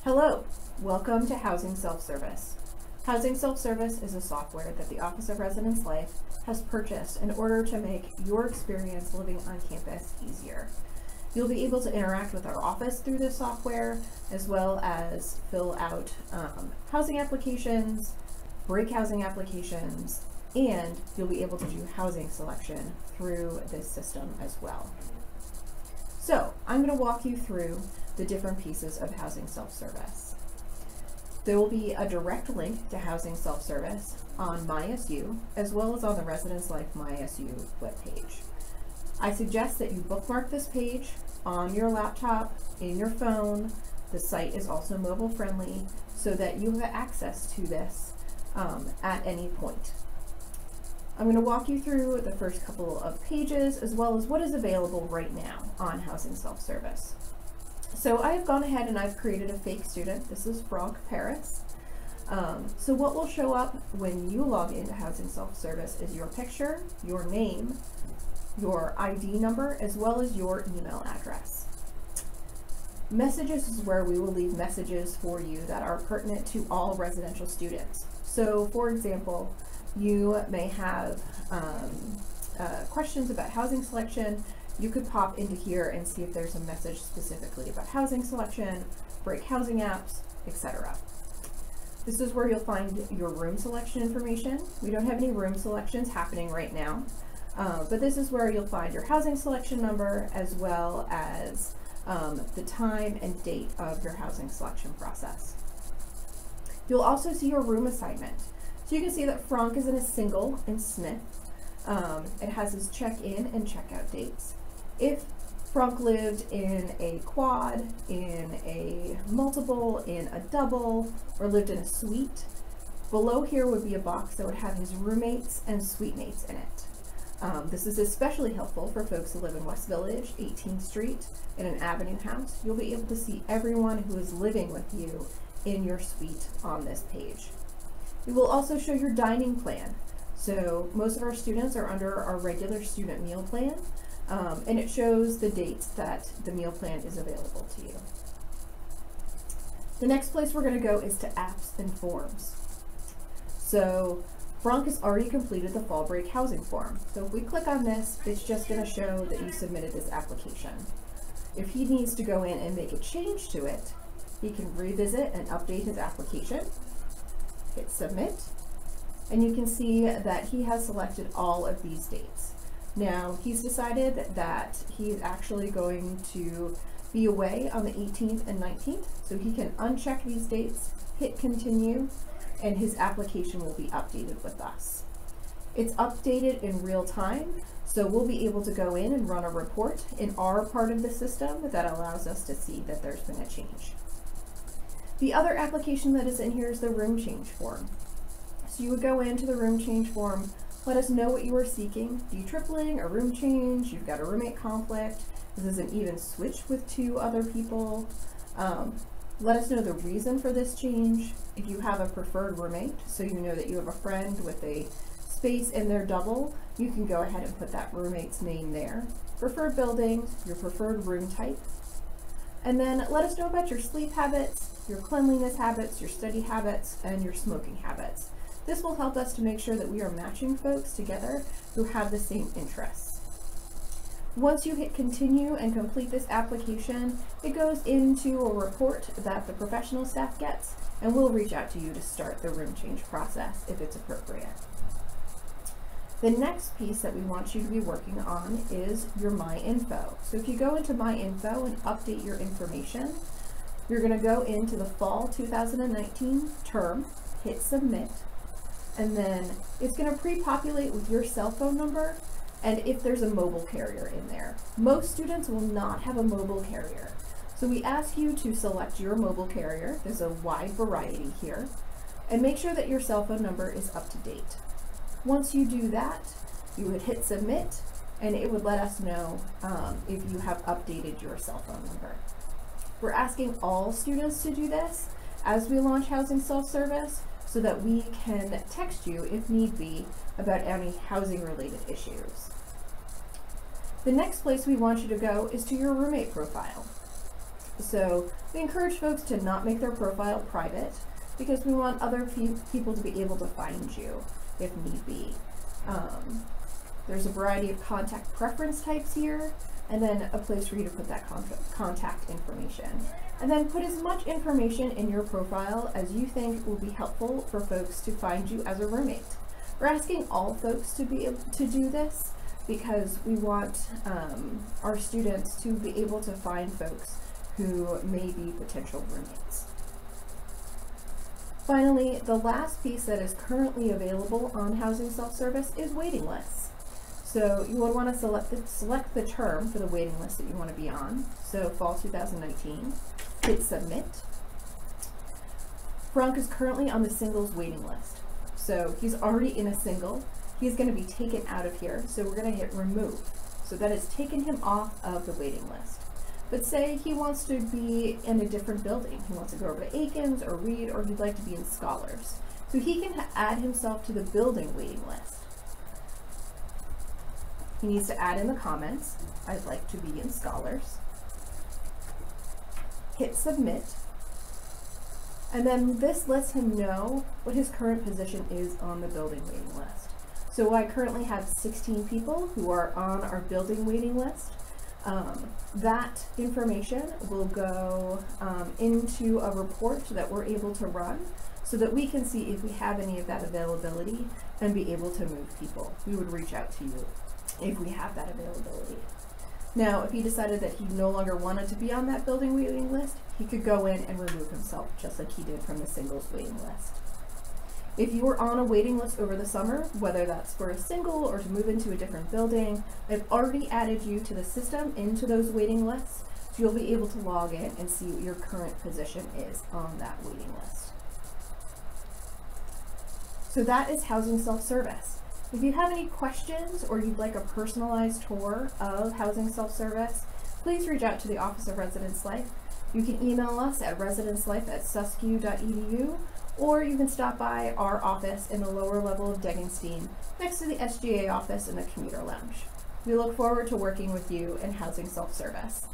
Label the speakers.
Speaker 1: Hello, welcome to Housing Self-Service. Housing Self-Service is a software that the Office of Residence Life has purchased in order to make your experience living on campus easier. You'll be able to interact with our office through this software, as well as fill out housing applications, break housing applications, and you'll be able to do housing selection through this system as well. So I'm going to walk you through the different pieces of Housing Self-Service. There will be a direct link to Housing Self-Service on MySU, as well as on the Residence Life MySU webpage. I suggest that you bookmark this page on your laptop, in your phone. The site is also mobile friendly so that you have access to this at any point. I'm going to walk you through the first couple of pages as well as what is available right now on Housing Self-Service. So I have gone ahead and I've created a fake student. This is Frank Paris. So what will show up when you log into Housing Self-Service is your picture, your name, your ID number, as well as your email address. Messages is where we will leave messages for you that are pertinent to all residential students. So for example, you may have questions about housing selection. You could pop into here and see if there's a message specifically about housing selection, break housing apps, etc. This is where you'll find your room selection information. We don't have any room selections happening right now, but this is where you'll find your housing selection number as well as the time and date of your housing selection process. You'll also see your room assignment. So you can see that Frank is in a single in Smith. It has his check-in and check-out dates. If Frank lived in a quad, in a multiple, in a double, or lived in a suite, below here would be a box that would have his roommates and suite mates in it. This is especially helpful for folks who live in West Village, 18th Street, in an Avenue house. You'll be able to see everyone who is living with you in your suite on this page. It will also show your dining plan. So most of our students are under our regular student meal plan, and it shows the dates that the meal plan is available to you. The next place we're going to go is to apps and forms. So Frank has already completed the fall break housing form. So if we click on this, it's just going to show that you submitted this application. If he needs to go in and make a change to it, he can revisit and update his application, hit submit, and you can see that he has selected all of these dates. Now, he's decided that he's actually going to be away on the 18th and 19th, so he can uncheck these dates, hit continue, and his application will be updated with us. It's updated in real time, so we'll be able to go in and run a report in our part of the system that allows us to see that there's been a change. The other application that is in here is the room change form. So you would go into the room change form, let us know what you are seeking, de-tripling, a room change, you've got a roommate conflict, this is an even switch with 2 other people. Let us know the reason for this change. If you have a preferred roommate, so you know that you have a friend with a space in their double, you can go ahead and put that roommate's name there. Preferred building, your preferred room type. And then let us know about your sleep habits, your cleanliness habits, your study habits, and your smoking habits. This will help us to make sure that we are matching folks together who have the same interests. Once you hit continue and complete this application, it goes into a report that the professional staff gets, and we'll reach out to you to start the room change process if it's appropriate. The next piece that we want you to be working on is your My Info. So if you go into My Info and update your information, you're going to go into the fall 2019 term, hit submit, and then it's going to pre-populate with your cell phone number and if there's a mobile carrier in there. Most students will not have a mobile carrier. So we ask you to select your mobile carrier. There's a wide variety here, and make sure that your cell phone number is up to date. Once you do that, you would hit submit and it would let us know if you have updated your cell phone number. We're asking all students to do this as we launch Housing Self-Service so that we can text you if need be about any housing related issues. The next place we want you to go is to your roommate profile. So we encourage folks to not make their profile private because we want other people to be able to find you if need be. There's a variety of contact preference types here, and then a place for you to put that contact information. And then put as much information in your profile as you think will be helpful for folks to find you as a roommate. We're asking all folks to be able to do this because we want our students to be able to find folks who may be potential roommates. Finally, the last piece that is currently available on Housing Self-Service is waiting lists. So you would want to select the term for the waiting list that you want to be on. So fall 2019, hit submit. Frank is currently on the singles waiting list. So he's already in a single. He's going to be taken out of here. So we're going to hit remove. So that has taken him off of the waiting list. But say he wants to be in a different building. He wants to go over to Aikens or Reed, or he'd like to be in Scholars. So he can add himself to the building waiting list. He needs to add in the comments, I'd like to be in Scholars. Hit submit. And then this lets him know what his current position is on the building waiting list. So I currently have 16 people who are on our building waiting list. That information will go into a report that we're able to run so that we can see if we have any of that availability and be able to move people. We would reach out to you if we have that availability. Now, if he decided that he no longer wanted to be on that building waiting list, he could go in and remove himself just like he did from the singles waiting list. If you were on a waiting list over the summer, whether that's for a single or to move into a different building, I've already added you to the system into those waiting lists, so you'll be able to log in and see what your current position is on that waiting list. So that is Housing Self-Service. If you have any questions or you'd like a personalized tour of Housing Self-Service, please reach out to the Office of Residence Life. You can email us at residencelife@suscu.edu, or you can stop by our office in the lower level of Deggenstein, next to the SGA office in the commuter lounge. We look forward to working with you in Housing Self-Service.